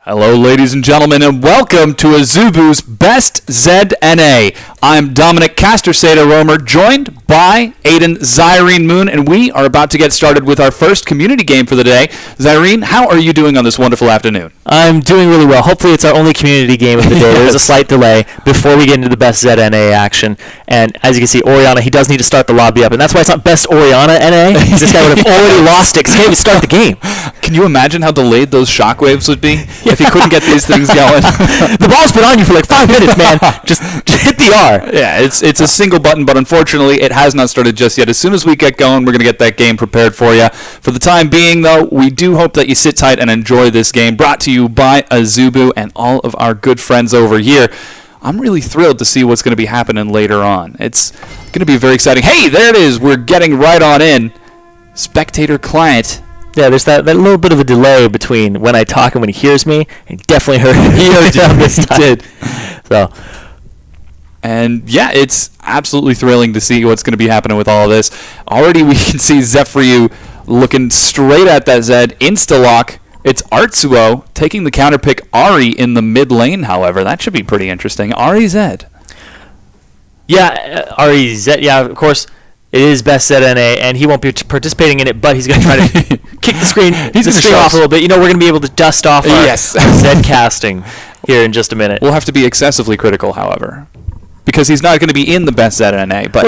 Hello, ladies and gentlemen, and welcome to Azubu's Best ZNA. I'm Dominic Sata Romer, joined by Aiden Zirene Moon, and we are about to get started with our first community game for the day. Zirene, how are you doing on this wonderful afternoon? I'm doing really well. Hopefully it's our only community game of the day. There's a slight delay before we get into the Best ZNA action. And as you can see, Oriana, he does need to start the lobby up. And that's why it's not Best Oriana NA. This guy would have already lost it because he can't even start the game. Can you imagine how delayed those shockwaves would be if he couldn't get these things going? The ball's been on you for like 5 minutes, man. Just hit the R. Yeah, it's a single button, but unfortunately it has not started just yet. As soon as we get going, we're going to get that game prepared for you. For the time being, though, we do hope that you sit tight and enjoy this game, brought to you by Azubu and all of our good friends over here. I'm really thrilled to see what's going to be happening later on. It's going to be very exciting. Hey, there it is. We're getting right on in. Spectator client. Yeah, there's that little bit of a delay between when I talk and when he hears me. He definitely heard me. He did. So, and yeah, it's absolutely thrilling to see what's going to be happening with all of this. Already we can see Zephryu looking straight at that Zed, insta-lock. It's Artsuo taking the counter pick Ari in the mid lane, however. That should be pretty interesting. Ari Zed. Yeah, Ari Zed, yeah, of course. It is Best ZNA, and he won't be participating in it, but he's going to try to kick the screen off a little bit. You know, we're going to be able to dust off our Zed casting here in just a minute. We'll have to be excessively critical, however, because he's not going to be in the Best ZNA. But,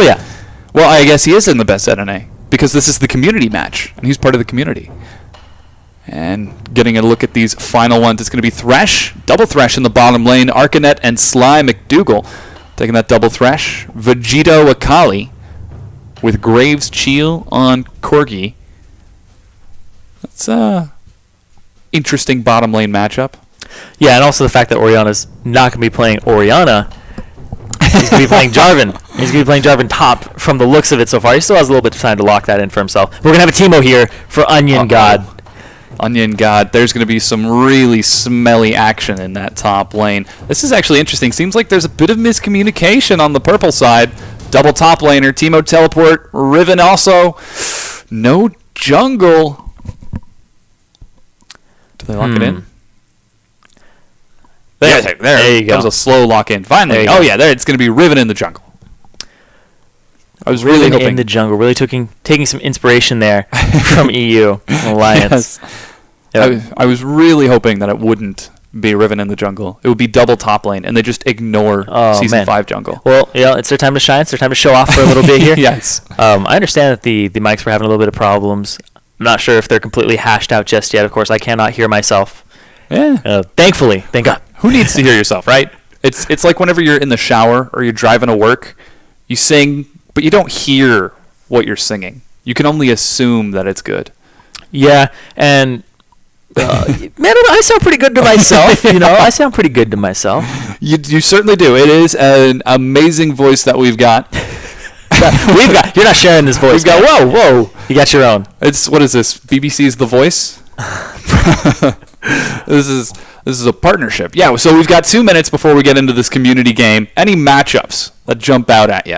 well, I guess he is in the Best ZNA, because this is the community match, and he's part of the community. And getting a look at these final ones, it's going to be Thresh, double Thresh in the bottom lane, Arcanet and Sly McDougal taking that double Thresh, Vegito Akali with Graves Cheel on Corgi. That's a interesting bottom lane matchup. Yeah, and also the fact that Oriana's not going to be playing Oriana. He's going to be playing Jarvan. He's going to be playing Jarvan top from the looks of it so far. He still has a little bit of time to lock that in for himself. We're going to have a Teemo here for OnionGod. OnionGod. There's going to be some really smelly action in that top lane. This is actually interesting. Seems like there's a bit of miscommunication on the purple side. Double top laner, Teemo teleport, Riven also. No jungle. Do they lock it in? There you go. That was a slow lock in. Finally. Oh, yeah, there it's going to be Riven in the jungle. I was really hoping. In the jungle, really taking some inspiration there from EU Alliance. Yes. I was really hoping that it wouldn't be Riven in the jungle. It would be double top lane, and they just ignore Season 5 jungle. Well, yeah, it's their time to shine. It's their time to show off for a little bit here. Yes. I understand that the mics were having a little bit of problems. I'm not sure if they're completely hashed out just yet. Of course, I cannot hear myself. Yeah. Thankfully, thank God. Who needs to hear yourself, right? It's like whenever you're in the shower or you're driving to work, you sing, but you don't hear what you're singing. You can only assume that it's good. Yeah, and man, I sound pretty good to myself. You know, I sound pretty good to myself. You certainly do. It is an amazing voice that we've got. You're not sharing this voice. We've got whoa. You got your own. What is this? BBC's The Voice. This is a partnership. Yeah. So we've got 2 minutes before we get into this community game. Any matchups that jump out at you?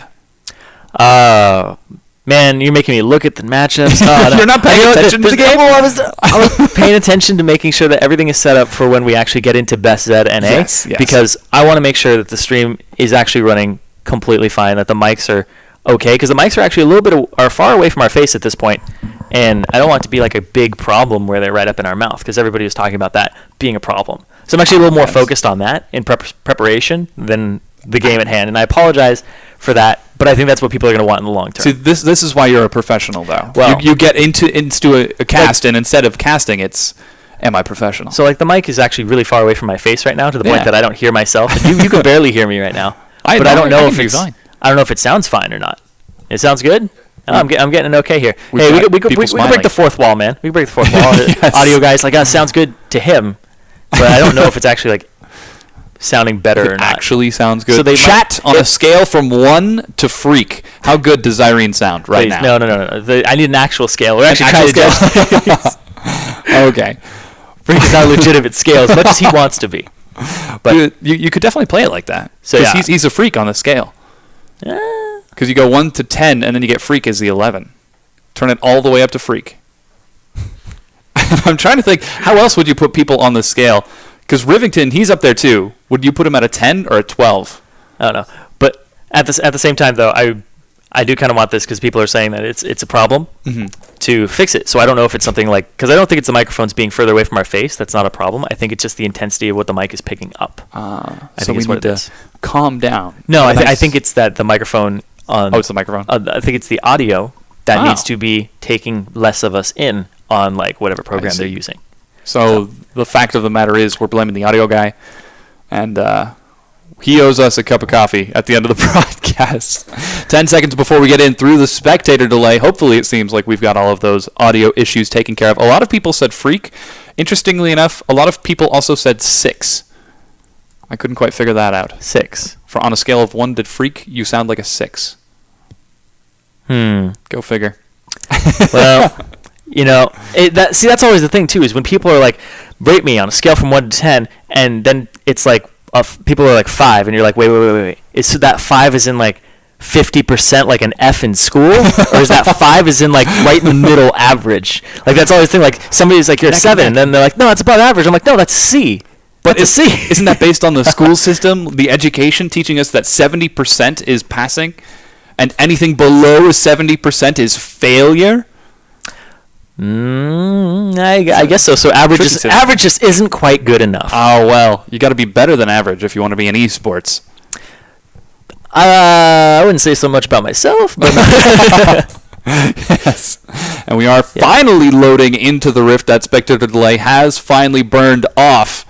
Man, you're making me look at the matchups. You're not paying attention to the game? I was paying attention to making sure that everything is set up for when we actually get into Best ZNA. Yes. Because I want to make sure that the stream is actually running completely fine, that the mics are okay, because the mics are actually a little bit are far away from our face at this point, and I don't want it to be like a big problem where they're right up in our mouth, because everybody was talking about that being a problem. So I'm actually a little more focused on that in preparation than the game at hand, and I apologize for that, but I think that's what people are going to want in the long term. See, this is why you're a professional, though. Well, you get into a cast, and instead of casting, it's am I professional? So like the mic is actually really far away from my face right now, to the point that I don't hear myself. You can barely hear me right now. I don't know if it sounds fine or not. It sounds good. I'm getting an okay here. We can break the fourth wall, man. We can break the fourth wall. Yes. Audio guys, like, sounds good to him, but I don't know if it's actually like sounding better or not. Actually sounds good. So they chat on a scale from 1 to freak. How good does Zirene sound right now? No. I need an actual scale. We're actually trying to judge. Okay. Freak is not a legitimate scale as much as he wants to be. But you could definitely play it like that. So he's a freak on the scale. Because you go 1 to 10, and then you get freak as the 11. Turn it all the way up to freak. I'm trying to think, how else would you put people on the scale? Because Rivington, he's up there too. Would you put him at a 10 or a 12? I don't know. But at the same time, though, I do kind of want this because people are saying that it's a problem to fix it. So I don't know if it's something like, because I don't think it's the microphones being further away from our face. That's not a problem. I think it's just the intensity of what the mic is picking up. I So we need to calm down. No, I think it's that the microphone on. Oh, it's the microphone. I think it's the audio that needs to be taking less of us in on like whatever program they're using. So the fact of the matter is, we're blaming the audio guy, and he owes us a cup of coffee at the end of the broadcast. 10 seconds before we get in through the spectator delay. Hopefully it seems like we've got all of those audio issues taken care of. A lot of people said freak. Interestingly enough, a lot of people also said 6. I couldn't quite figure that out. 6. For on a scale of 1 to freak, you sound like a 6. Go figure. Well, that's always the thing too, is when people are like, rate me on a scale from 1 to 10, and then it's like people are like 5, and you're like, wait. Is that 5 is in like 50% like an F in school, or is that 5 is in like right in the middle average? Like that's always the thing. Like somebody's like, you're a 7, and then they're like, no, it's above average. I'm like, no, that's C. But it's C. Isn't that based on the school system, the education teaching us that 70% is passing, and anything below 70% is failure? I guess so. So average just isn't quite good enough. Oh, well, you got to be better than average if you want to be in esports. I wouldn't say so much about myself, but yes. And we are finally loading into the Rift. That spectator delay has finally burned off.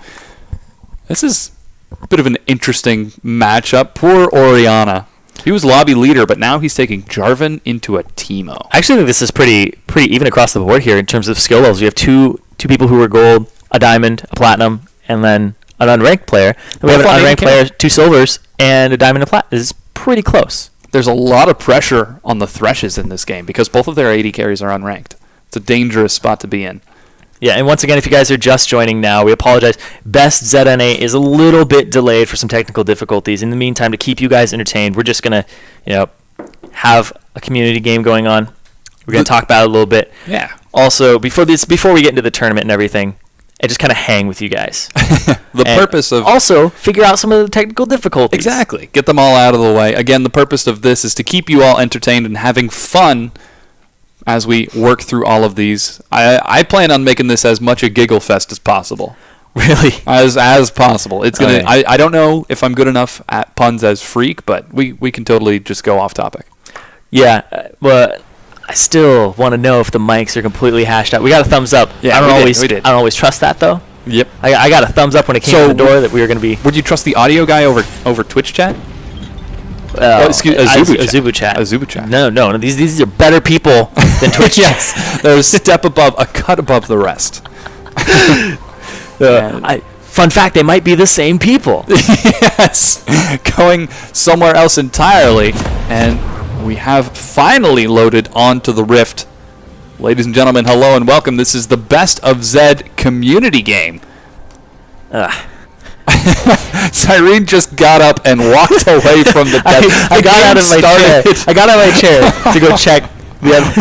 This is a bit of an interesting matchup. Poor Oriana. He was lobby leader, but now he's taking Jarvan into a Teemo. I actually think this is pretty even across the board here in terms of skill levels. We have two people who are gold, a diamond, a platinum, and then an unranked player. And we have an unranked player, 2 silvers, and a diamond and a platinum. This is pretty close. There's a lot of pressure on the Threshes in this game because both of their AD carries are unranked. It's a dangerous spot to be in. Yeah, and once again, if you guys are just joining now, we apologize. Best ZNA is a little bit delayed for some technical difficulties. In the meantime, to keep you guys entertained, we're just going to, have a community game going on. We're going to talk about it a little bit. Yeah. Also, before we get into the tournament and everything, I just kind of hang with you guys. Purpose of... Also, figure out some of the technical difficulties. Exactly. Get them all out of the way. Again, the purpose of this is to keep you all entertained and having fun as we work through all of these. I plan on making this as much a giggle fest as possible. Really? As possible. It's gonna. Okay. I don't know if I'm good enough at puns as freak, but we can totally just go off topic. Yeah, but I still want to know if the mics are completely hashed out. We got a thumbs up. Yeah, we did. I don't always trust that though. Yep. I got a thumbs up when it came to the door that we were going to be. Would you trust the audio guy over Twitch chat? Excuse Azubu chat. Azubu chat. No. These are better people than Twitch. Yes, they're a step above, a cut above the rest. Fun fact: they might be the same people. Yes, going somewhere else entirely, and we have finally loaded onto the Rift. Ladies and gentlemen, hello and welcome. This is the Best of Zed community game. Zirene just got up and walked away from the desk. I got out of my chair. I got out of my chair to go check the other.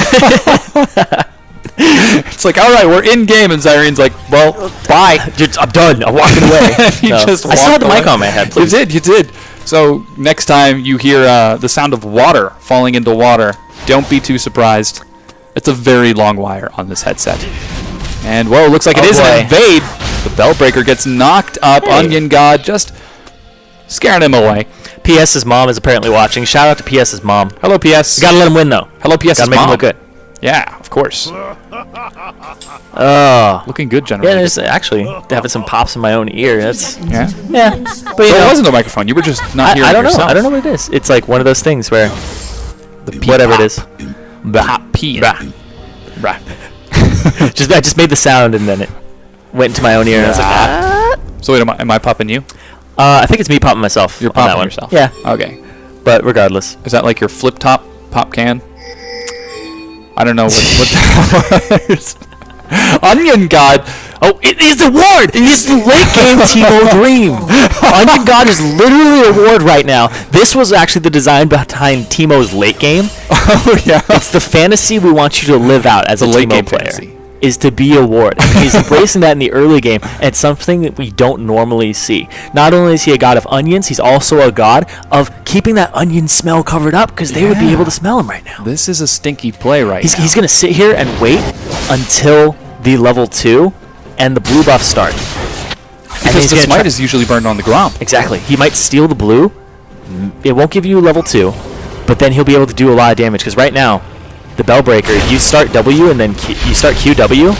It's like, all right, we're in game, and Zirene's like, well, bye. I'm done. I'm walking away. I still had the mic on my head. Please. You did. So next time you hear the sound of water falling into water, don't be too surprised. It's a very long wire on this headset. And, whoa, looks like it is an invade. The Bellbreaker gets knocked up. Hey. OnionGod just scaring him away. PS's mom is apparently watching. Shout out to PS's mom. Hello, PS. Gotta let him win, though. Hello, PS's Gotta make mom. him look good. Yeah, of course. Looking good, generally. Yeah, there's actually having some pops in my own ear. That's yeah. But so it wasn't a microphone. You were just not hearing yourself. I don't know what it is. It's like one of those things where whatever it is. I just made the sound and then it went into my own ear. And I was like, ah. So wait, am I popping you? I think it's me popping myself. You're popping yourself. Yeah. Okay. But regardless, is that like your flip top pop can? I don't know what that was. OnionGod. Oh, it is the award! It is the late game Teemo dream. OnionGod is literally a award right now. This was actually the design behind Teemo's late game. Oh, yeah. It's the fantasy we want you to live out as a Teemo player. Fantasy. is to be a ward. And he's embracing that in the early game, and it's something that we don't normally see. Not only is he a god of onions, he's also a god of keeping that onion smell covered up, because they would be able to smell him right now. This is a stinky play now. He's going to sit here and wait until the level 2 and the blue buff start. Because the smite is usually burned on the ground. Exactly. He might steal the blue. It won't give you level 2, but then he'll be able to do a lot of damage, because right now, the Bellbreaker, you start W and then you start QW,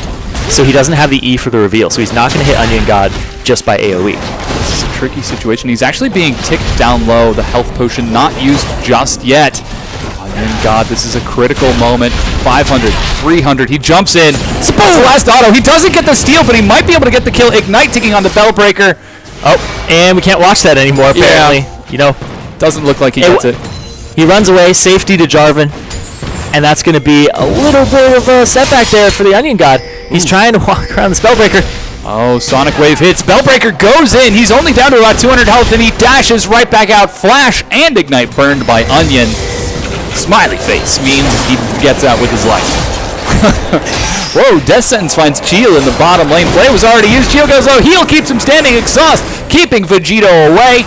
so he doesn't have the E for the reveal, so he's not going to hit OnionGod just by AoE. This is a tricky situation. He's actually being ticked down low. The health potion not used just yet. OnionGod, this is a critical moment. 500, 300, he jumps in. Boom! Last auto. He doesn't get the steal, but he might be able to get the kill. Ignite ticking on the Bellbreaker. Oh, and we can't watch that anymore, apparently. Yeah. You know, doesn't look like he gets it. He runs away, safety to Jarvan. And that's going to be a little bit of a setback there for the OnionGod. He's trying to walk around the Spellbreaker. Oh, Sonic Wave hits. Bellbreaker goes in. He's only down to about 200 health, and he dashes right back out. Flash and Ignite burned by Onion. Smiley face means he gets out with his life. Whoa, Death Sentence finds Cheel in the bottom lane. Play was already used. Cheel goes low. Heal keeps him standing. Exhaust keeping Vegito away.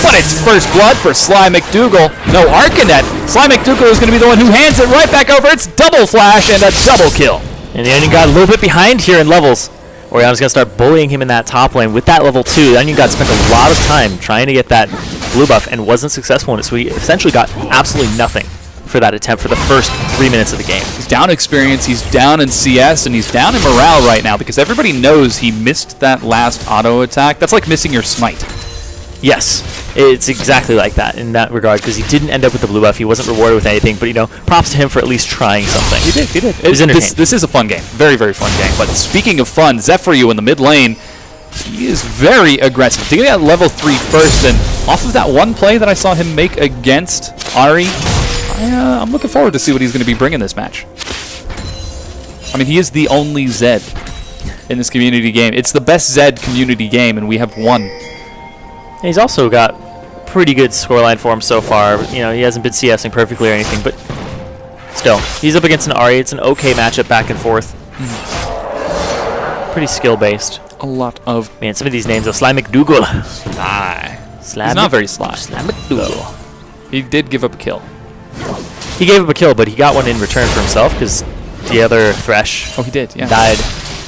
But it's first blood for Sly McDougal. No Arcanet. Sly McDougal is going to be the one who hands it right back over. It's double flash and a double kill. And the OnionGod a little bit behind here in levels. Oriana's going to start bullying him in that top lane with that level 2. The OnionGod spent a lot of time trying to get that blue buff and wasn't successful in it, so he essentially got absolutely nothing for that attempt for the first 3 minutes of the game. He's down experience, he's down in CS, and he's down in morale right now because everybody knows he missed that last auto attack. That's like missing your smite. Yes, it's exactly like that in that regard, because he didn't end up with the blue buff. He wasn't rewarded with anything, but, you know, props to him for at least trying something. He did, he did. It was entertaining. This is a fun game. Very, very fun game. But speaking of fun, Zephryu in the mid lane, he is very aggressive. To get at level 3 first, and off of that one play that I saw him make against Ahri, I'm looking forward to see what he's going to be bringing this match. I mean, he is the only Zed in this community game. It's the best Zed community game, and we have one. He's also got pretty good scoreline for him so far. You know, he hasn't been CSing perfectly or anything, but still, he's up against an Ahri. It's an okay matchup back and forth. Pretty skill-based. A lot of... Man, some of these names are Sly McDougal. He's not very sly. Sly McDougal. He did give up a kill. He gave up a kill, but he got one in return for himself because the other Thresh he did, yeah. died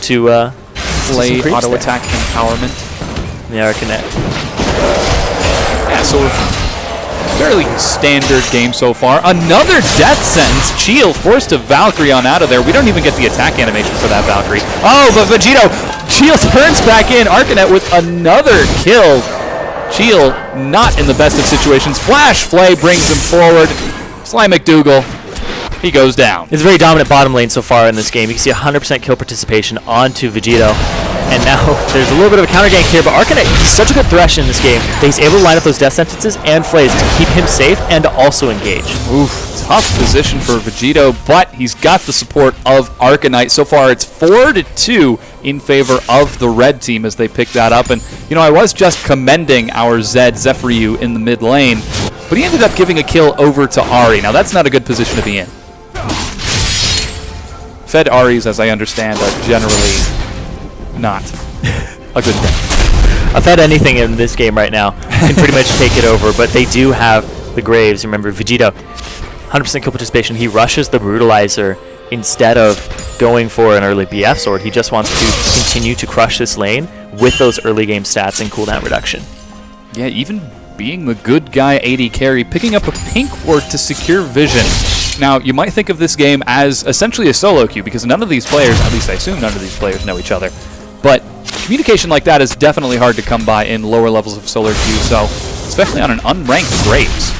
to play auto attack empowerment. The Arcanet. Yeah, so fairly standard game so far. Another death sentence. Cheel forced a Valkyrie on out of there. We don't even get the attack animation for that Valkyrie. Oh, but Vegito. Cheel turns back in. Arcanet with another kill. Cheel not in the best of situations. Flash Flay brings him forward. Sly McDougal, he goes down. It's a very dominant bottom lane so far in this game. You can see 100% kill participation onto Vegito. And now there's a little bit of a counter gank here, but Arcanet, he's such a good Thresh in this game that he's able to line up those death sentences and Flays to keep him safe and to also engage. Oof, tough position for Vegito, but he's got the support of Arcanite. So far it's 4-2 in favor of the red team as they pick that up. And, you know, I was just commending our Zed Zephryu in the mid lane, but he ended up giving a kill over to Ahri. Now that's not a good position to be in. Fed Ahris, as I understand, are generally not a good thing. I've had anything in this game right now can pretty much take it over, but they do have the Graves. Remember, Vegito, 100% kill participation. He rushes the Brutalizer instead of going for an early BF sword. He just wants to continue to crush this lane with those early game stats and cooldown reduction. Yeah, even being the good guy AD carry, picking up a pink ward to secure vision. Now, you might think of this game as essentially a solo queue because none of these players, at least I assume none of these players know each other. But communication like that is definitely hard to come by in lower levels of solo queue, so especially on an unranked Graves.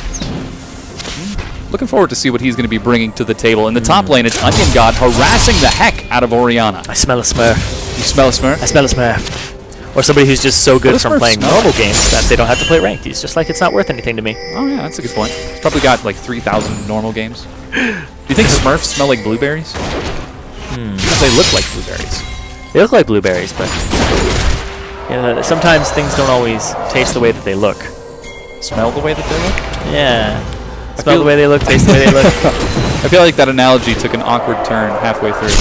Looking forward to see what he's going to be bringing to the table. In the top lane, it's OnionGod harassing the heck out of Oriana. I smell a Smurf. You smell a Smurf? I smell a Smurf. Or somebody who's just so good from playing normal games that they don't have to play ranked. He's just like, it's not worth anything to me. Oh yeah, that's a good point. He's probably got like 3,000 normal games. Do you think Smurfs smell like blueberries? They look like blueberries. They look like blueberries, but you know, sometimes things don't always taste the way that they look. Smell the way that they look? Yeah. Smell the way they look, taste the way they look. I feel like that analogy took an awkward turn halfway through.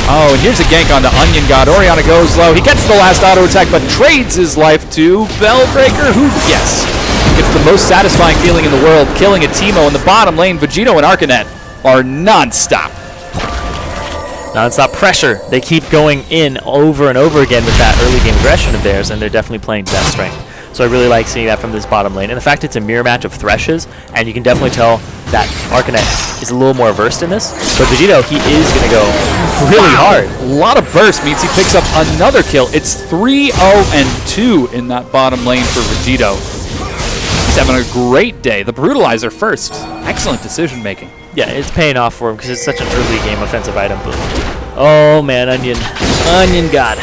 Oh, and here's a gank onto OnionGod. Orianna goes low. He gets the last auto attack, but trades his life to Bellbreaker, who, yes, gets the most satisfying feeling in the world, killing a Teemo in the bottom lane. Vegito and Arcanet are non-stop. Non-stop pressure. They keep going in over and over again with that early game aggression of theirs, and they're definitely playing to that strength. So I really like seeing that from this bottom lane. And the fact it's a mirror match of Threshes, and you can definitely tell that Arcanet is a little more versed in this. But Vegito, he is going to go really hard. A lot of burst means he picks up another kill. It's 3-0-2 in that bottom lane for Vegito. He's having a great day. The Brutalizer first. Excellent decision making. Yeah, it's paying off for him because it's such an early game offensive item. But, oh man, OnionGod.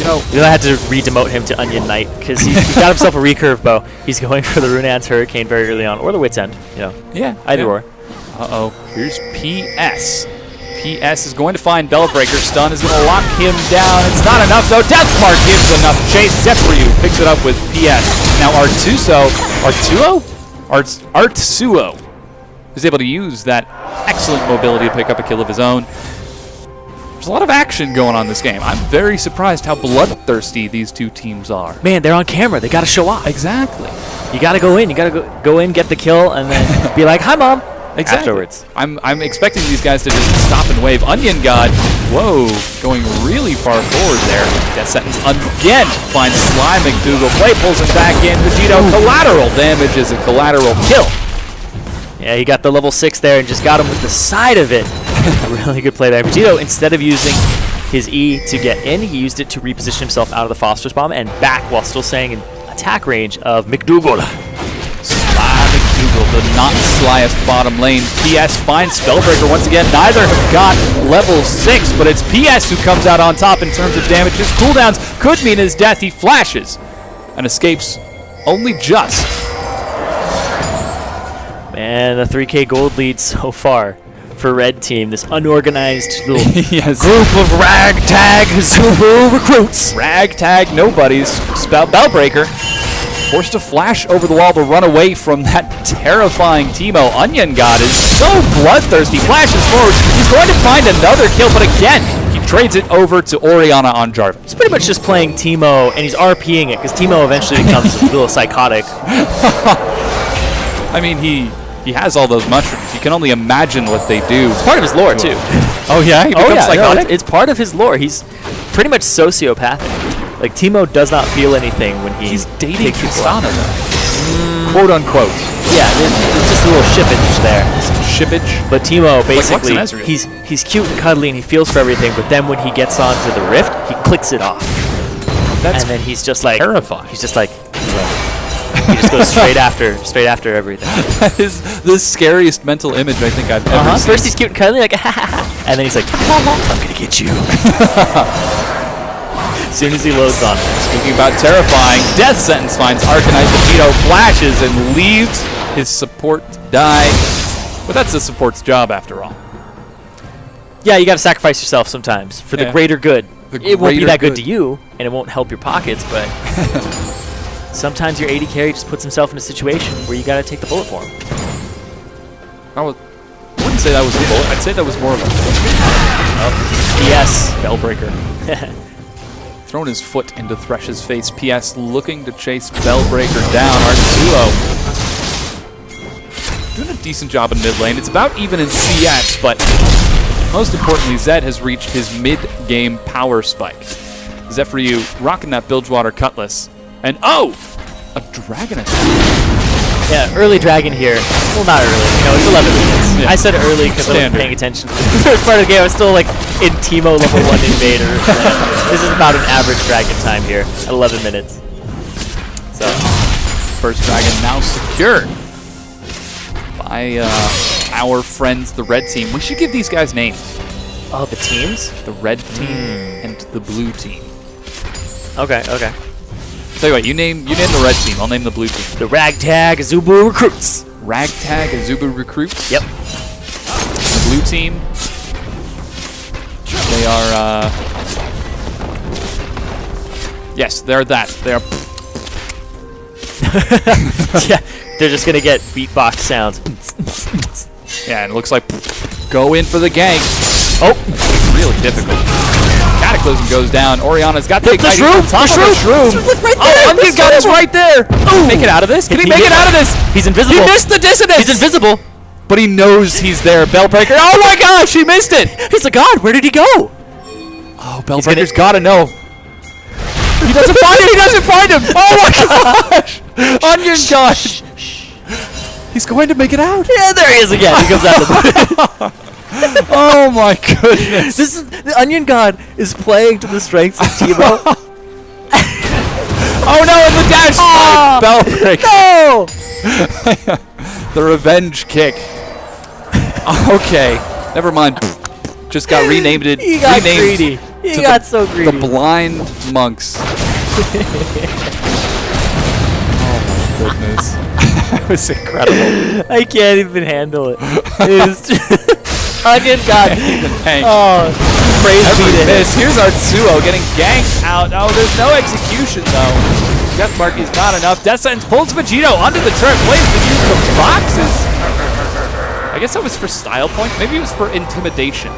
You know, I had to re-demote him to Onion Knight because he got himself a recurve bow. He's going for the Runeance Hurricane very early on, or the Wit's End. You know, yeah, either or. Uh-oh, here's PS. PS is going to find Bellbreaker. Stun is going to lock him down. It's not enough, though. Deathmark gives enough chase. Zephryu picks it up with PS. Now Artsuo is able to use that excellent mobility to pick up a kill of his own. There's a lot of action going on this game. I'm very surprised how bloodthirsty these two teams are. Man, they're on camera. They got to show off. Exactly. You got to go in. You got to go in, get the kill, and then be like, "Hi, Mom." Exactly. Afterwards. I'm expecting these guys to just stop and wave. OnionGod, whoa, going really far forward there. Death Sentence again finds Sly McDougal. Play pulls him back in. Vegito, collateral damage is a collateral kill. Yeah, he got the level 6 there and just got him with the side of it. Really good play there. Vegito, instead of using his E to get in, he used it to reposition himself out of the Foster's Bomb and back while still staying in attack range of McDougal. Sly McDougal, the not slyest bottom lane. PS finds Spellbreaker once again. Neither have got level 6, but it's PS who comes out on top in terms of damage. His cooldowns could mean his death. He flashes and escapes only just. Man, the 3K gold lead so far for Red Team. This unorganized little yes. group of ragtag Zubu recruits. Ragtag nobodies. Bellbreaker forced to flash over the wall to run away from that terrifying Teemo. OnionGod is so bloodthirsty. Flashes forward. He's going to find another kill, but again, he trades it over to Orianna on Jarvan. He's pretty much just playing Teemo, and he's RPing it because Teemo eventually becomes a little psychotic. I mean, he has all those mushrooms. You can only imagine what they do. It's part of his lore, too. Oh, yeah? He becomes psychotic? No, it's part of his lore. He's pretty much sociopathic. Like, Teemo does not feel anything when he's dating Sata, though. Quote unquote. Yeah, there's just a little shippage there. Shippage? But Teemo, basically, like he's cute and cuddly and he feels for everything, but then when he gets onto the rift, he clicks it off. And then he's just like... terrifying. He's just like... He just goes straight after everything. That is the scariest mental image I think I've ever seen. First he's cute and cuddly, like, and then he's like, I'm gonna get you. As soon as he loads on. Speaking about terrifying, Death Sentence finds Arcanite. Vegito flashes and leaves his support to die. But that's the support's job after all. Yeah, you gotta sacrifice yourself sometimes for the greater good. It won't be that good to you, and it won't help your pockets, but sometimes your AD carry just puts himself in a situation where you gotta take the bullet for him. I wouldn't say that was a bullet. I'd say that was more of a... PS, Bellbreaker. Thrown his foot into Thresh's face. PS looking to chase Bellbreaker down. Artsuo doing a decent job in mid lane. It's about even in CS, but most importantly, Zed has reached his mid-game power spike. Zephryu rocking that Bilgewater Cutlass. And oh! A Dragoness. Yeah, early dragon here. Well, not early. You know, it's 11 minutes. Yeah. I said early because I wasn't paying attention to the first part of the game. I was still like in Teemo level 1 Invader. This is about an average dragon time here at 11 minutes. So, first dragon now secured by our friends, the red team. We should give these guys names. Oh, the teams? The red team and the blue team. Okay, okay. Tell you what, you name the red team. I'll name the blue team. The Ragtag Zubu Recruits. Ragtag Azubu Recruits? Yep. The blue team, they are, yes, they're that. They're... Yeah, they're just going to get beatbox sounds. Yeah, and it looks like go in for the gank. Oh, Really difficult. Cataclysm goes down. Oriana's got the shroom! top of the shroom. Right there! Oh, OnionGod is right there. Can he make it out of this? Can he make it out of this? He's invisible. He missed the dissonance. He's invisible. But he knows he's there. Bellbreaker. Oh my gosh, he missed it. He's a god. Where did he go? Oh, Bellbreaker's got to know. He doesn't find him. He doesn't find him. Oh my gosh. OnionGod. He's going to make it out. Yeah, there he is again. He comes out of the Oh my goodness. This is the OnionGod is playing to the strengths of Teemo. Oh no, and the dash by Bellbreaker. No! The revenge kick. Okay, never mind. Just got renamed it. He got renamed greedy. He to got so greedy. The blind monks. Oh my goodness. That was incredible. I can't even handle it. It's OnionGod. Hank. Oh, praise be to him. Miss. Here's Artsuo getting ganked out. Oh, there's no execution though. Death Mark is not enough. Death Sentence pulls Vegito onto the turret. Plays to use the boxes. I guess that was for style point. Maybe it was for intimidation.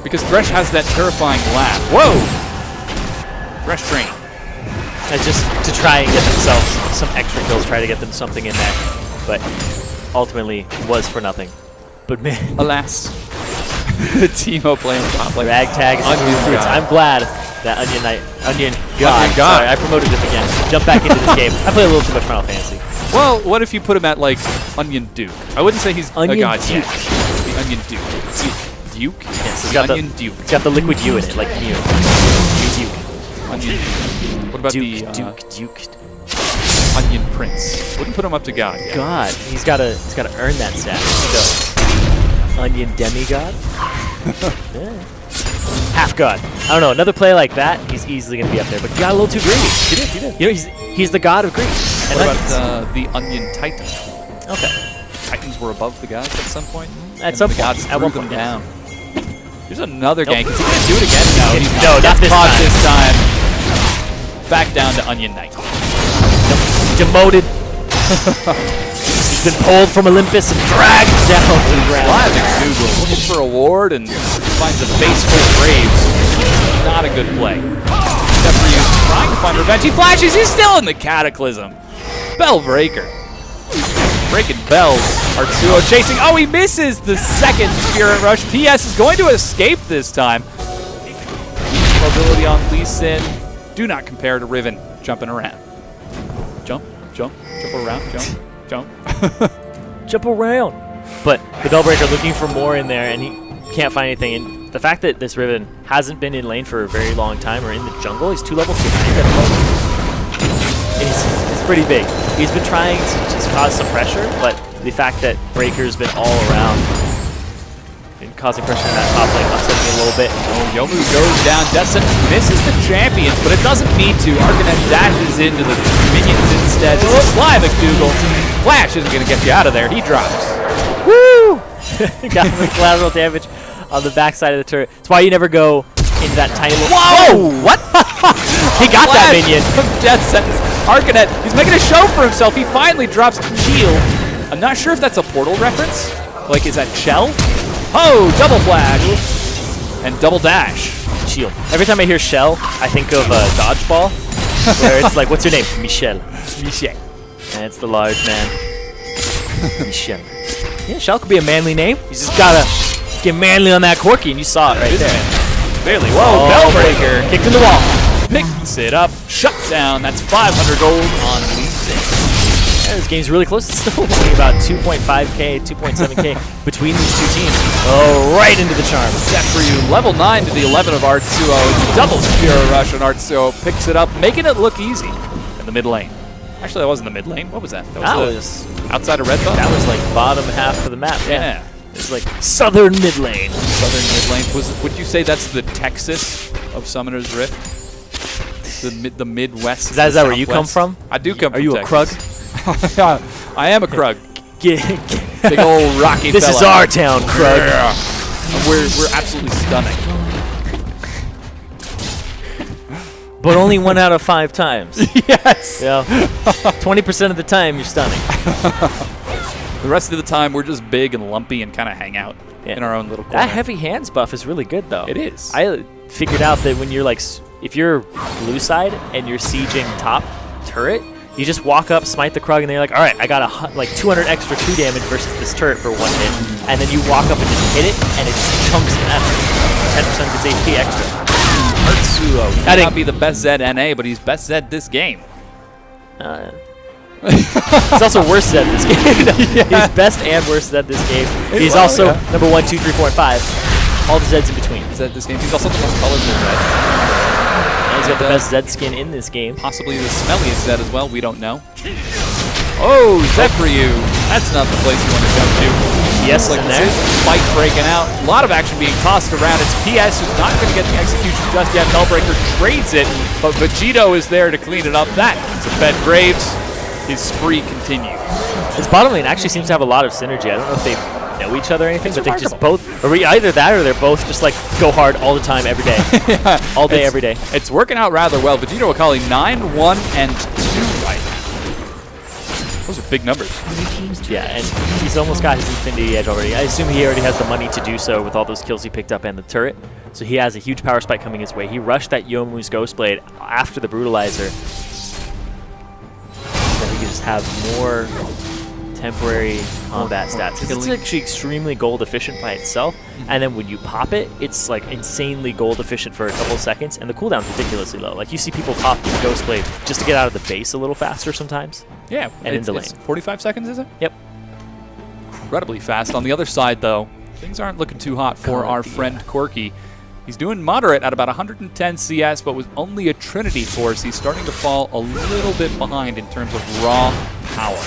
Because Thresh has that terrifying laugh. Whoa! Thresh train. Just to try and get themselves some extra kills, try to get them something in there. But ultimately, was for nothing. But man, Alas. Teemo playing top lane. ragtag is OnionGod. I'm glad that OnionGod. OnionGod. Sorry, I promoted it again. Jump back into this game. I play a little too much Final Fantasy. Well, what if you put him at like Onion Duke? I wouldn't say he's Onion a god Duke. yet. The Onion Duke. Duke? Yes, The he's got Onion Duke. It's got the liquid U in it, like Mew. Duke. Onion. What about Duke. the Duke. Onion Prince? Wouldn't put him up to god yet. God, he's gotta earn that status. Onion demigod. Yeah. Half god. I don't know. Another play like that, he's easily gonna be up there. But he got a little too greedy. He did. You know, he's the god of greed. And What onions. about the Onion Titan? Okay. Titans were above the gods at some point. At And some the point. gods At threw one them point, yes. down. Here's another Nope. gank. Is he gonna do it again? No, he's not. No, not Gets this caught time. this time. Back down to Onion Knight. Demoted. He's been pulled from Olympus and dragged down to the ground. Live at Google, looking for a ward and finds a base full of Braves. Not a good play. Except for you trying to find revenge. He flashes. He's still in the Cataclysm. Bellbreaker. Breaking bells. Artsuo chasing. Oh, he misses the second Spirit Rush. PS is going to escape this time. Mobility on Lee Sin. Do not compare to Riven jumping around. Jump around, jump. Jump around. But the Bellbreaker looking for more in there, and he can't find anything. And the fact that this Riven hasn't been in lane for a very long time, or in the jungle, he's 2 levels behind at the moment. It's pretty big. He's been trying to just cause some pressure, but the fact that Breaker's been all around and causing pressure in that top lane, upsetting it a little bit. Oh, Yomu goes down. Descent misses the champion, but it doesn't need to. Arcanet dashes into the minions instead. This is live at Google. Flash isn't going to get you out of there. He drops. Woo! Got the collateral damage on the backside of the turret. That's why you never go into that tiny little... Whoa! What? He got that minion. Death sentence. Arcanet, he's making a show for himself. He finally drops the shield. I'm not sure if that's a Portal reference. Like, is that Shell? Oh, double flash. And double dash. Shield. Every time I hear Shell, I think of Dodgeball, where it's like, what's your name? Michelle. Michel. And it's the large man. Michelle. Yeah, Shell could be a manly name. You just gotta get manly on that Corky, and you saw it right there. Barely. Whoa, Bellbreaker. Kicked in the wall. Picks it up. Shut down. That's 500 gold on Lee Sin. Yeah, this game's really close. It's still only about 2.5k, 2.7k between these two teams. Oh, right into the charm. Set for you. Level 9 to the 11 of Artsuo. It's double Spirit Rush, and Artsuo picks it up, making it look easy in the mid lane. Actually, that wasn't the mid lane. What was that? That was outside of Red Buff? that was like bottom half of the map. Yeah. It's like southern mid lane. Southern mid lane. Would you say that's the Texas of Summoner's Rift? The Midwest. Is that where you come from? I do come from Are you Texas. a Krug? I am a Krug. Big old rocky This fella. is our town, Krug. Yeah. We're absolutely stunning. But only 1 out of 5 times. Yes. Yeah. 20% of the time, you're stunning. The rest of the time, we're just big and lumpy and kind of hang out in our own little corner. That heavy hands buff is really good, though. It is. I figured out that when you're like, if you're blue side and you're sieging top turret, you just walk up, smite the Krug, and then you're like, all right, I got like 200 extra true damage versus this turret for 1 hit. And then you walk up and just hit it, and it just chunks in that 10% of its HP extra. Artsuo. He might not be the best Zed NA, but he's best Zed this game. He's also worse Zed this game. He's best and worst Zed this game. He's also number 1, 2, 3, 4, and 5. All the Zeds in between. Zed this game. He's also the most colorful Zed. And he's got the best Zed skin in this game. Possibly the smelliest Zed as well. We don't know. Oh, Zed for you. That's not the place you want to jump to. Yes, like in this there. is fight breaking out. A lot of action being tossed around. It's PS who's not going to get the execution just yet. Nullbreaker trades it, but Vegito is there to clean it up. That's a Fed Graves. His spree continues. His bottom lane actually seems to have a lot of synergy. I don't know if they know each other or anything, but they just both, or either that or they're both just like go hard all the time, every day. All day, every day. It's working out rather well. Vegito Akali 9, 1, and 2 right now. Those are big numbers. Yeah, and he's almost got his Infinity Edge already. I assume he already has the money to do so with all those kills he picked up and the turret. So he has a huge power spike coming his way. He rushed that Youmuu's Ghostblade after the Brutalizer. So he can just have more temporary combat stats. It's actually extremely gold efficient by itself. And then when you pop it, it's like insanely gold efficient for a couple of seconds. And the cooldown's ridiculously low. Like you see people pop the Ghostblade just to get out of the base a little faster sometimes. Yeah, and into lane. 45 seconds, is it? Yep. Incredibly fast. On the other side, though, things aren't looking too hot for our friend Corki. He's doing moderate at about 110 CS, but with only a Trinity Force, he's starting to fall a little bit behind in terms of raw power.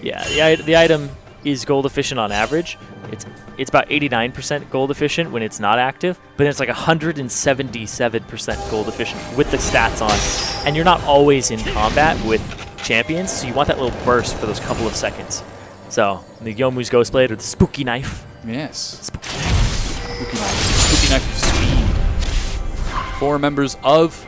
Yeah, the item is gold efficient on average. It's about 89% gold efficient when it's not active, but then it's like 177% gold efficient with the stats on. And you're not always in combat with champions, so you want that little burst for those couple of seconds. So, the Youmuu's Ghostblade or the Spooky Knife. Yes. Spooky Knife. Spooky Knife of speed. 4 members of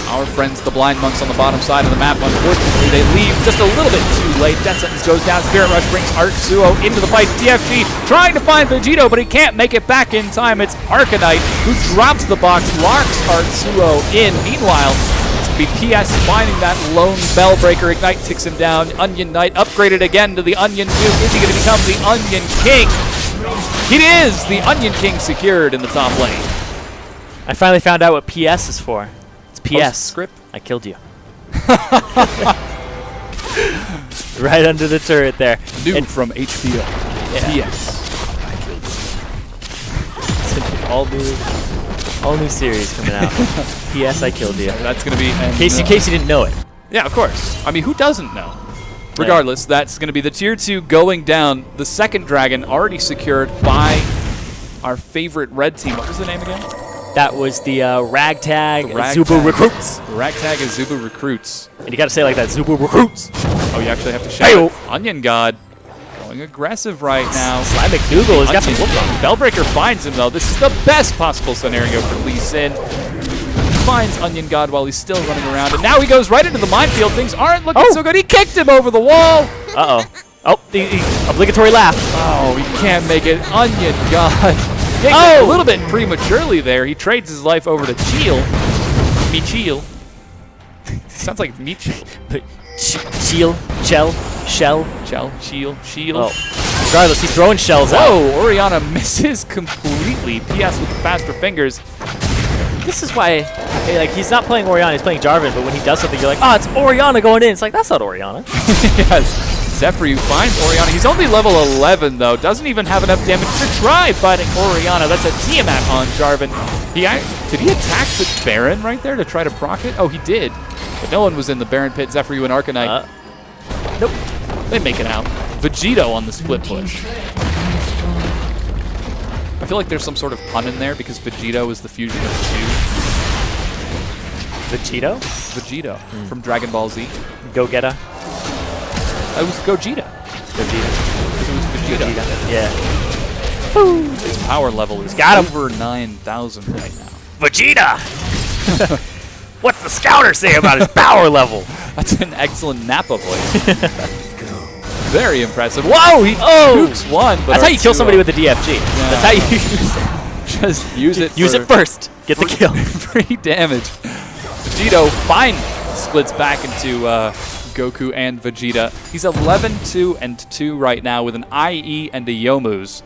our friends, the Blind Monks on the bottom side of the map. Unfortunately, they leave just a little bit too late. Death Sentence goes down. Spirit Rush brings Artsuo into the fight. DFG trying to find Vegito, but he can't make it back in time. It's Arcanite who drops the box, locks Artsuo in. Meanwhile, it's going to be PS finding that lone Bellbreaker. Ignite ticks him down. Onion Knight upgraded again to the Onion Duke. Is he going to become the Onion King? It is the Onion King secured in the top lane. I finally found out what PS is for. PS. Script. I killed you. Right under the turret there. New from HBO. Yeah. PS. I killed you. All new series coming out. PS. I killed you. That's gonna be in case you didn't know it. Yeah, of course. I mean, who doesn't know? Regardless, that's gonna be the tier 2 going down. The second dragon already secured by our favorite red team. What was the name again? That was the Ragtag Zubu Recruits. Ragtag and Zubu Recruits. And you got to say it like that, Zubu Recruits. Oh, you actually have to shout it. OnionGod going aggressive right now. Sly McDougal has got some whoop on. Bellbreaker finds him, though. This is the best possible scenario for Lee Sin. Finds OnionGod while he's still running around. And now he goes right into the minefield. Things aren't looking so good. He kicked him over the wall. Uh-oh. Oh, the obligatory laugh. Oh, he can't make it. OnionGod. A little bit prematurely there. He trades his life over to Cheel. Michiel. Sounds like Michiel. Cheel, Shell. Cheel. Oh. Regardless, he's throwing shells out. Whoa, Orianna misses completely. PS with the faster fingers. This is why, like, he's not playing Orianna, he's playing Jarvan, but when he does something, you're like, oh, it's Orianna going in. It's like, that's not Orianna. Yes. Zephyr finds Orianna. He's only level 11, though. Doesn't even have enough damage to try fighting Orianna. That's a Tiamat on Jarvan. Did he attack the Baron right there to try to proc it? Oh, he did. But no one was in the Baron pit. Zephyr and Arcanite. Nope. They make it out. Vegito on the split push. I feel like there's some sort of pun in there because Vegito is the fusion of 2. Vegito? Vegito from Dragon Ball Z. Go-Getta. It was Gogeta. It was Vegeta. Yeah. His power level is over 9,000 right now. Vegeta! What's the scouter say about his power level? That's an excellent Nappa voice. Very impressive. Whoa, he nukes one. But that's how you kill somebody with a DFG. Yeah. That's how you use it. Just use it. Use it first. Get the kill. Free damage. Vegito splits back into Goku and Vegeta. He's 11-2-2 right now with an IE and a Yomu's.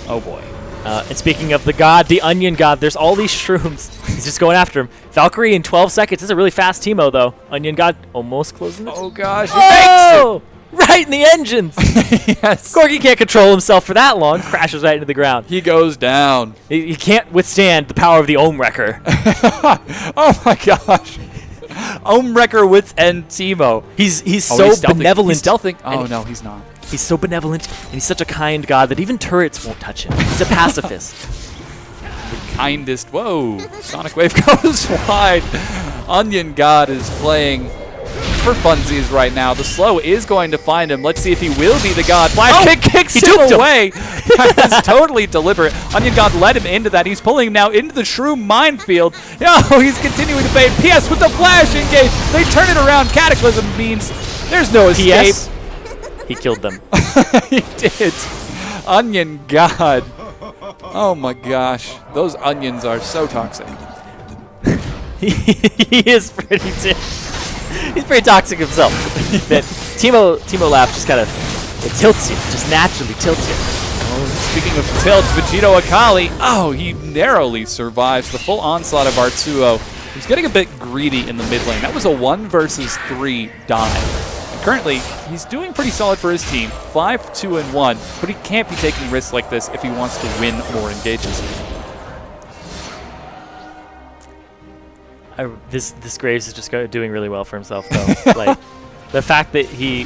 Oh boy. And speaking of the god, the Onion God, there's all these shrooms. He's just going after him. Valkyrie in 12 seconds. This is a really fast Teemo, though. Onion God almost closing it. Oh, gosh. He makes it. Right in the engines. Yes. Corgi can't control himself for that long. Crashes right into the ground. He goes down. He can't withstand the power of the Ohm Wrecker. Oh, my gosh. Ohm Wrecker withstand Teemo. He's so benevolent. He's stealthing. Oh, no, he's not. He's so benevolent, and he's such a kind god that even turrets won't touch him. He's a pacifist. The kindest. Whoa. Sonic Wave goes wide. OnionGod is playing for funsies right now. The slow is going to find him. Let's see if he will be the god. Flash kick kicks him away. That is totally deliberate. OnionGod led him into that. He's pulling him now into the shroom minefield. Oh, he's continuing to bait. PS with the flash engage. They turn it around. Cataclysm means there's no escape. PS? He killed them. He did. OnionGod. Oh my gosh. Those onions are so toxic. He is pretty he's pretty toxic himself. But Teemo laugh just kind of tilts you. Just naturally tilts you. Oh, speaking of tilt, Vegito Akali. Oh, he narrowly survives the full onslaught of Artuo. He's getting a bit greedy in the mid lane. That was a 1 versus 3 dive. Currently, he's doing pretty solid for his team, 5-2-1, but he can't be taking risks like this if he wants to win more engages. This Graves is just doing really well for himself, though. Like the fact that he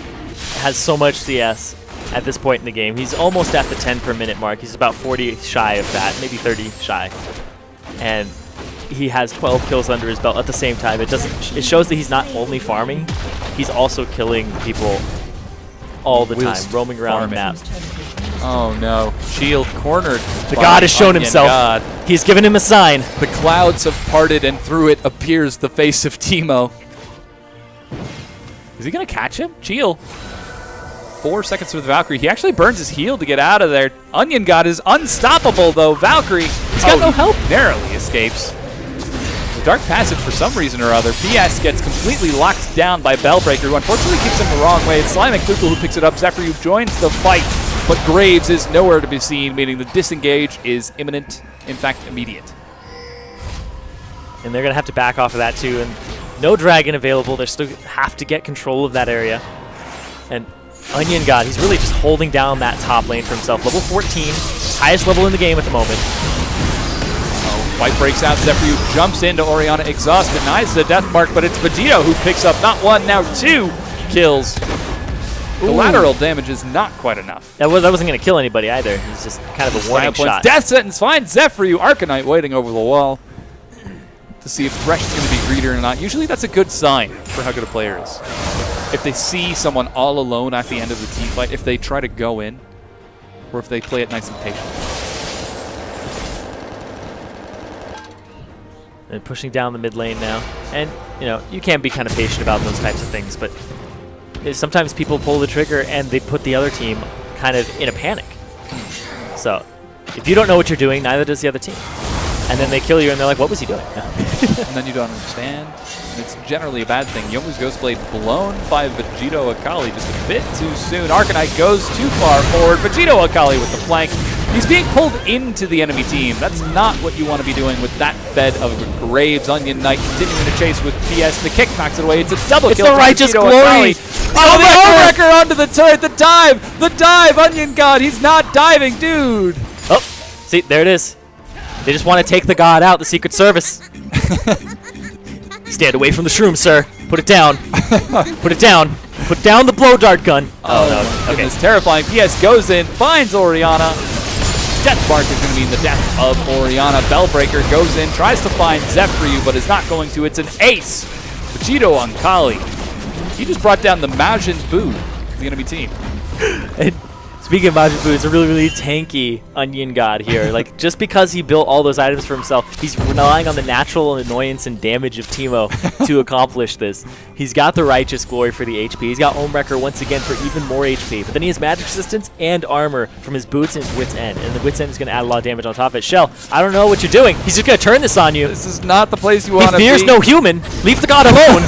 has so much CS at this point in the game, he's almost at the 10 per minute mark. He's about 40 shy of that, maybe 30 shy, and he has 12 kills under his belt at the same time. It shows that he's not only farming, he's also killing people all the time, roaming around the map. Oh no, Shield cornered. The god has shown himself. He's given him a sign. The clouds have parted and through it appears the face of Teemo. Is he gonna catch him? Shield. 4 seconds with Valkyrie. He actually burns his heal to get out of there. OnionGod is unstoppable though. Valkyrie, he's got no help. Narrowly escapes. Dark Passage, for some reason or other, PS gets completely locked down by Bellbreaker, who unfortunately keeps him the wrong way. It's Slime and Klukel who picks it up. Zephyr joins the fight, but Graves is nowhere to be seen, meaning the disengage is imminent, in fact, immediate. And they're going to have to back off of that, too. And no Dragon available. They still have to get control of that area. And OnionGod, he's really just holding down that top lane for himself. Level 14, highest level in the game at the moment. Fight breaks out. Zephyr jumps into Orianna, exhaust denies the death mark, but it's Vegito who picks up not 1, now 2 kills. Collateral damage is not quite enough. That wasn't going to kill anybody either. It's just kind of a warning shot. Death sentence finds Zephyr, Arcanite waiting over the wall to see if Thresh is going to be greedier or not. Usually that's a good sign for how good a player is. If they see someone all alone at the end of the team fight, if they try to go in, or if they play it nice and patient. And pushing down the mid lane now. And, you can be kind of patient about those types of things, but sometimes people pull the trigger and they put the other team kind of in a panic. So, if you don't know what you're doing, neither does the other team. And then they kill you and they're like, what was he doing? And then you don't understand. And it's generally a bad thing. Yomu's Ghostblade blown by Vegito Akali just a bit too soon. Arcanite goes too far forward. Vegito Akali with the flank. He's being pulled into the enemy team. That's not what you want to be doing with that bed of Graves. Onion Knight continuing to chase with PS. The kick knocks it away. It's a double kill. It's the righteous glory. Oh, the Overwrecker onto the turret. The dive. The dive. OnionGod. He's not diving, dude. Oh, see, there it is. They just want to take the god out, the Secret Service. Stand away from the shroom, sir. Put it down. Put it down. Put down the blow dart gun. Oh no. Okay. It's terrifying. PS goes in, finds Orianna. Death Mark is going to mean the death of Orianna. Bellbreaker goes in, tries to find Zephyr, but is not going to. It's an ace. Vegito Akali. He just brought down the Majin Buu, the enemy team. And Speaking of Majin Buu, it's a really, really tanky OnionGod here. Like, just because he built all those items for himself, he's relying on the natural annoyance and damage of Teemo to accomplish this. He's got the Righteous Glory for the HP. He's got Homewrecker once again for even more HP. But then he has Magic Resistance and Armor from his Boots and his Wit's End. And the Wit's End is going to add a lot of damage on top of it. Shell, I don't know what you're doing. He's just going to turn this on you. This is not the place you want to be. He fears no human. Leave the god alone.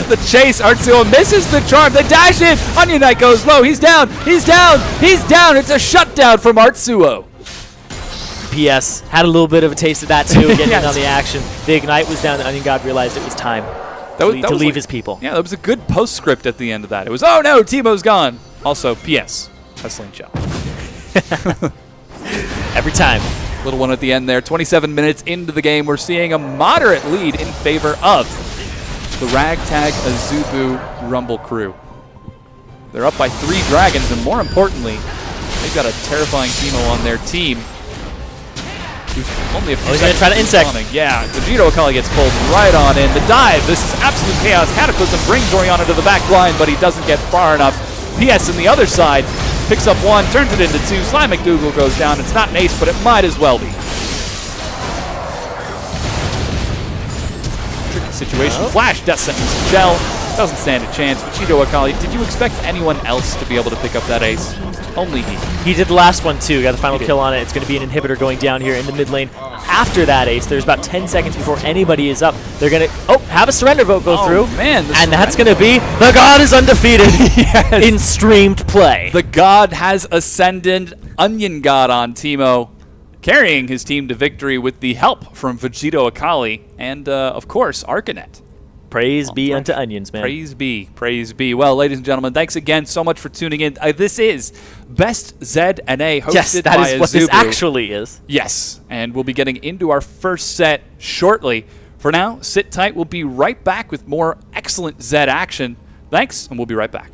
The chase, Artsuo misses the charm. The dash in. Onion Knight goes low. He's down. He's down. He's down. It's a shutdown from Artsuo. PS had a little bit of a taste of that too, getting Yes. in on the action. The Ignite was down. The OnionGod realized it was time to leave like, his people. Yeah, that was a good postscript at the end of that. It was, oh no, Teemo's gone. Also, PS, Hustling Shell. Every time. Little one at the end there. 27 minutes into the game, we're seeing a moderate lead in favor of the Ragtag Azubu Rumble crew. They're up by 3 dragons, and more importantly, they've got a terrifying Teemo on their team. Who's only a few he's going to try to insect. Yeah, Vegito Akali gets pulled right on in. The dive, this is absolute chaos. Cataclysm brings Oriana to the back line, but he doesn't get far enough. PS on the other side picks up 1, turns it into 2. Sly McDougal goes down. It's not an ace, but it might as well be. Tricky situation. Flash, Death Sentence, Shell. Doesn't stand a chance. Vegito Akali, did you expect anyone else to be able to pick up that ace? Only he. He did the last one too. Got the final kill on it. It's going to be an inhibitor going down here in the mid lane. After that ace, there's about 10 seconds before anybody is up. They're going to have a surrender vote go through. Man, and that's going to be the god is undefeated yes. in streamed play. The god has ascended. OnionGod on Teemo, carrying his team to victory with the help from Vegito Akali and, of course, Arcanet. Praise be unto onions, man. Praise be. Praise be. Well, ladies and gentlemen, thanks again so much for tuning in. This is Best ZNA hosted yes, that by is what Azubu. this actually is. Yes, and we'll be getting into our first set shortly. For now, sit tight. We'll be right back with more excellent Z action. Thanks, and we'll be right back.